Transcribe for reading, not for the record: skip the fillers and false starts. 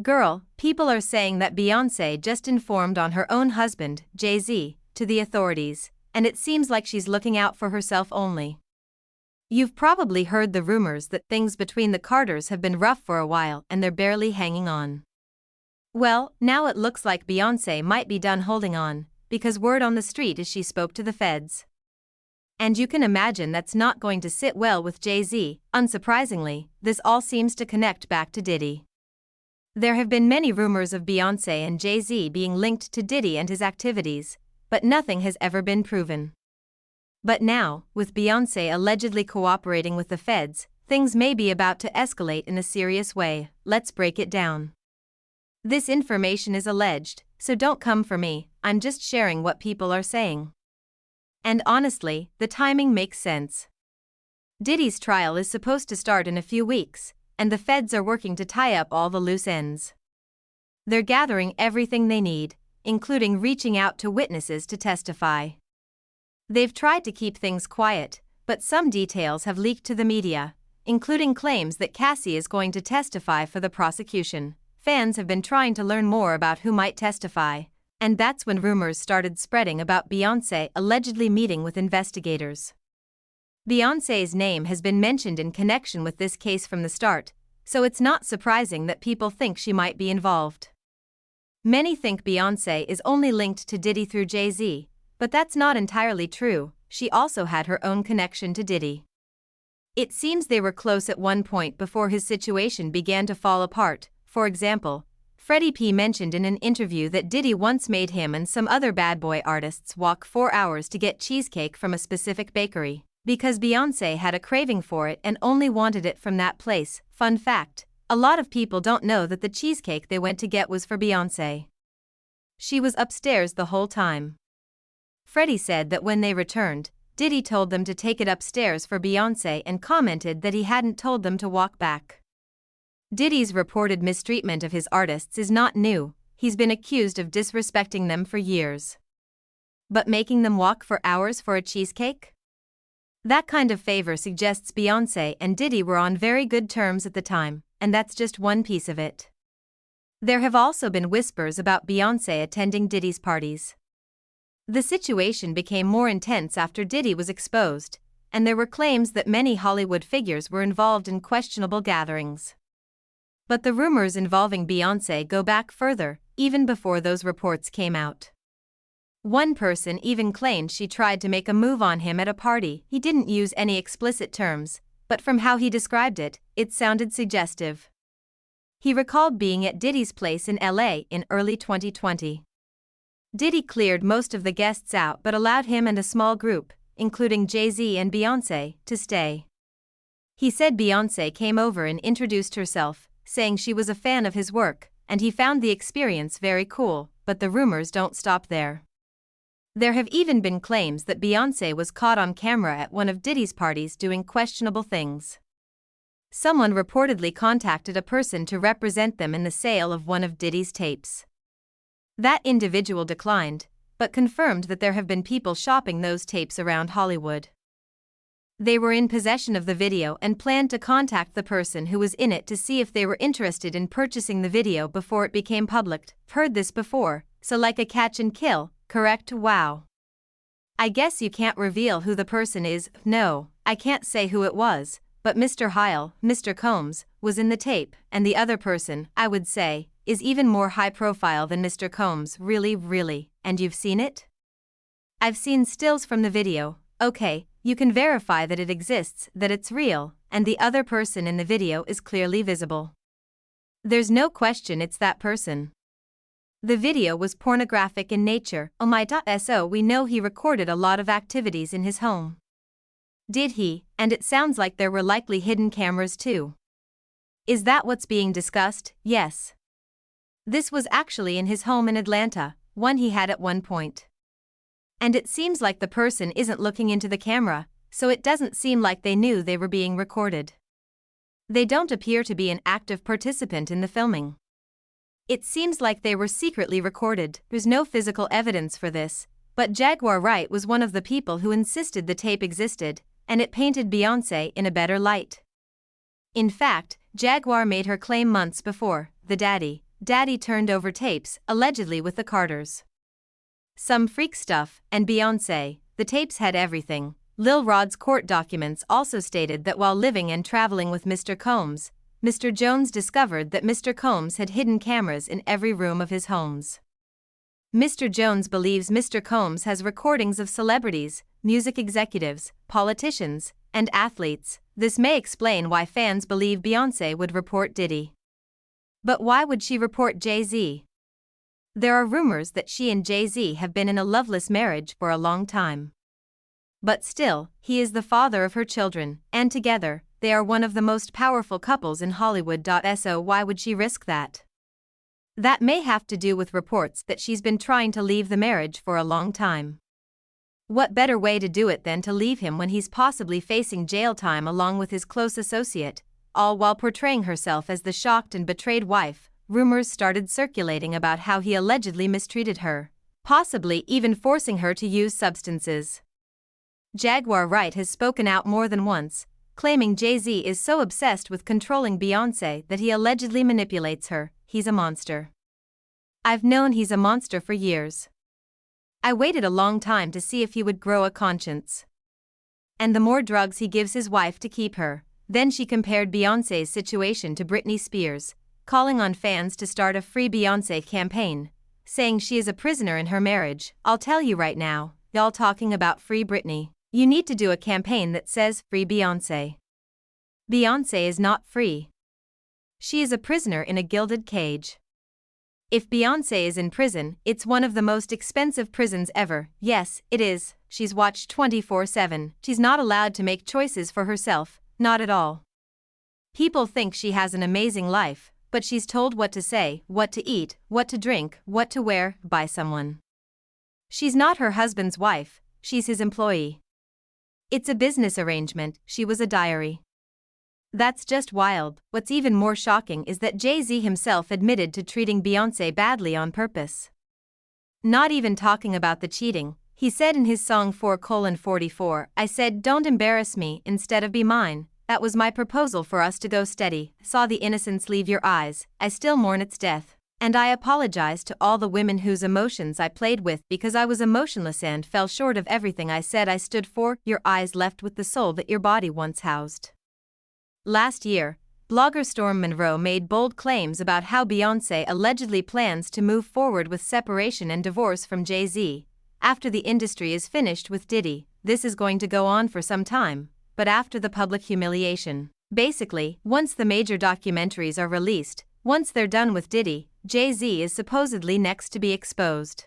Girl, people are saying that Beyoncé just informed on her own husband, Jay-Z, to the authorities, and it seems like she's looking out for herself only. You've probably heard the rumors that things between the Carters have been rough for a while and they're barely hanging on. Well, now it looks like Beyoncé might be done holding on, because word on the street is she spoke to the feds. And you can imagine that's not going to sit well with Jay-Z. Unsurprisingly, this all seems to connect back to Diddy. There have been many rumors of Beyoncé and Jay-Z being linked to Diddy and his activities, but nothing has ever been proven. But now, with Beyoncé allegedly cooperating with the feds, things may be about to escalate in a serious way. Let's break it down. This information is alleged, so don't come for me, I'm just sharing what people are saying. And honestly, the timing makes sense. Diddy's trial is supposed to start in a few weeks, and the feds are working to tie up all the loose ends. They're gathering everything they need, including reaching out to witnesses to testify. They've tried to keep things quiet, but some details have leaked to the media, including claims that Cassie is going to testify for the prosecution. Fans have been trying to learn more about who might testify, and that's when rumors started spreading about Beyoncé allegedly meeting with investigators. Beyoncé's name has been mentioned in connection with this case from the start, so it's not surprising that people think she might be involved. Many think Beyoncé is only linked to Diddy through Jay-Z, but that's not entirely true. She also had her own connection to Diddy. It seems they were close at one point before his situation began to fall apart. For example, Freddie P mentioned in an interview that Diddy once made him and some other bad boy artists walk 4 hours to get cheesecake from a specific bakery, because Beyoncé had a craving for it and only wanted it from that place. Fun fact, a lot of people don't know that the cheesecake they went to get was for Beyoncé. She was upstairs the whole time. Freddie said that when they returned, Diddy told them to take it upstairs for Beyoncé and commented that he hadn't told them to walk back. Diddy's reported mistreatment of his artists is not new. He's been accused of disrespecting them for years. But making them walk for hours for a cheesecake? That kind of favor suggests Beyoncé and Diddy were on very good terms at the time, and that's just one piece of it. There have also been whispers about Beyoncé attending Diddy's parties. The situation became more intense after Diddy was exposed, and there were claims that many Hollywood figures were involved in questionable gatherings. But the rumors involving Beyoncé go back further, even before those reports came out. One person even claimed she tried to make a move on him at a party. He didn't use any explicit terms, but from how he described it, it sounded suggestive. He recalled being at Diddy's place in LA in early 2020. Diddy cleared most of the guests out but allowed him and a small group, including Jay-Z and Beyoncé, to stay. He said Beyoncé came over and introduced herself, saying she was a fan of his work, and he found the experience very cool, but the rumors don't stop there. There have even been claims that Beyoncé was caught on camera at one of Diddy's parties doing questionable things. Someone reportedly contacted a person to represent them in the sale of one of Diddy's tapes. That individual declined, but confirmed that there have been people shopping those tapes around Hollywood. They were in possession of the video and planned to contact the person who was in it to see if they were interested in purchasing the video before it became public. Heard this before, so like a catch and kill, correct? Wow. I guess you can't reveal who the person is. No, I can't say who it was, but Mr. Heil, Mr. Combs, was in the tape, and the other person, I would say, is even more high profile than Mr. Combs. Really? And you've seen it? I've seen stills from the video. Okay, you can verify that it exists, that it's real, and the other person in the video is clearly visible. There's no question it's that person. The video was pornographic in nature. Oh my so we know he recorded a lot of activities in his home. Did he? And it sounds like there were likely hidden cameras too. Is that what's being discussed? Yes. This was actually in his home in Atlanta, one he had at one point. And it seems like the person isn't looking into the camera, so it doesn't seem like they knew they were being recorded. They don't appear to be an active participant in the filming. It seems like they were secretly recorded. There's no physical evidence for this, but Jaguar Wright was one of the people who insisted the tape existed, and it painted Beyoncé in a better light. In fact, Jaguar made her claim months before. The daddy, Daddy turned over tapes, allegedly with the Carters. Some freak stuff, and Beyoncé. The tapes had everything. Lil Rod's court documents also stated that while living and traveling with Mr. Combs, Mr. Jones discovered that Mr. Combs had hidden cameras in every room of his homes. Mr. Jones believes Mr. Combs has recordings of celebrities, music executives, politicians, and athletes. This may explain why fans believe Beyoncé would report Diddy. But why would she report Jay-Z? There are rumors that she and Jay-Z have been in a loveless marriage for a long time. But still, he is the father of her children, and together, they are one of the most powerful couples in Hollywood. So why would she risk that? That may have to do with reports that she's been trying to leave the marriage for a long time. What better way to do it than to leave him when he's possibly facing jail time along with his close associate, all while portraying herself as the shocked and betrayed wife? Rumors started circulating about how he allegedly mistreated her, possibly even forcing her to use substances. Jaguar Wright has spoken out more than once, claiming Jay-Z is so obsessed with controlling Beyoncé that he allegedly manipulates her. He's a monster. I've known he's a monster for years. I waited a long time to see if he would grow a conscience. And the more drugs he gives his wife to keep her. Then she compared Beyoncé's situation to Britney Spears, calling on fans to start a Free Beyoncé campaign, saying she is a prisoner in her marriage. I'll tell you right now, y'all talking about Free Britney. You need to do a campaign that says Free Beyoncé. Beyoncé is not free. She is a prisoner in a gilded cage. If Beyoncé is in prison, it's one of the most expensive prisons ever. Yes, it is. She's watched 24/7. She's not allowed to make choices for herself, not at all. People think she has an amazing life, but she's told what to say, what to eat, what to drink, what to wear, by someone. She's not her husband's wife, she's his employee. It's a business arrangement. She was a diary. That's just wild. What's even more shocking is that Jay-Z himself admitted to treating Beyoncé badly on purpose. Not even talking about the cheating, he said in his song 4:44, I said don't embarrass me instead of be mine, that was my proposal for us to go steady, saw the innocence leave your eyes, I still mourn its death, and I apologize to all the women whose emotions I played with because I was emotionless and fell short of everything I said I stood for, your eyes left with the soul that your body once housed. Last year, blogger Storm Monroe made bold claims about how Beyoncé allegedly plans to move forward with separation and divorce from Jay-Z. After the industry is finished with Diddy, this is going to go on for some time, but after the public humiliation. Basically, once the major documentaries are released, once they're done with Diddy, Jay-Z is supposedly next to be exposed.